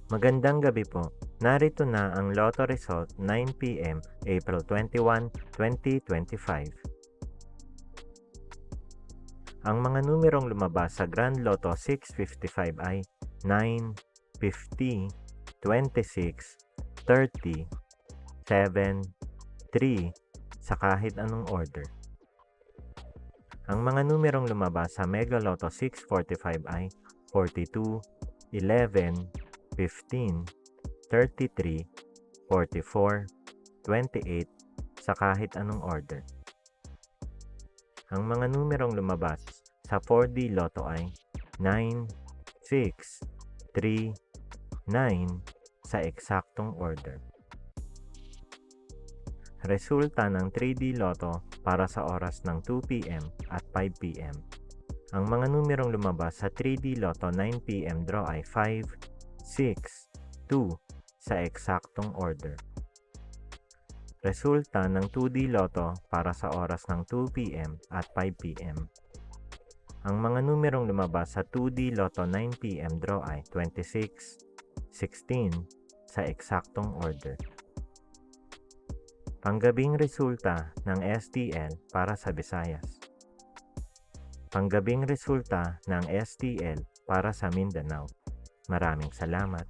Magandang gabi po. Narito na ang Lotto result 9 p.m. April 21, 2025. Ang mga numerong lumabas sa Grand Lotto 655 ay 9, 50, 26, 30, 7, 3 sa kahit anong order. Ang mga numerong lumabas sa Mega Lotto 645 ay 42, 11, 15, 33, 44, 28 sa kahit anong order. Ang mga numerong lumabas sa 4D Lotto ay 9, 6, 3, 9 sa eksaktong order. Resulta ng 3D Lotto para sa oras ng 2 p.m. at 5 p.m. Ang mga numerong lumabas sa 3D Lotto 9 p.m. draw ay 5, 6, 2 sa eksaktong order. Resulta ng 2D Lotto para sa oras ng 2 p.m. at 5 p.m. Ang mga numerong lumabas sa 2D Lotto 9 p.m. draw ay 26, 16 sa eksaktong order. Panggabing resulta ng STL para sa Visayas. Panggabing resulta ng STL para sa Mindanao. Maraming salamat.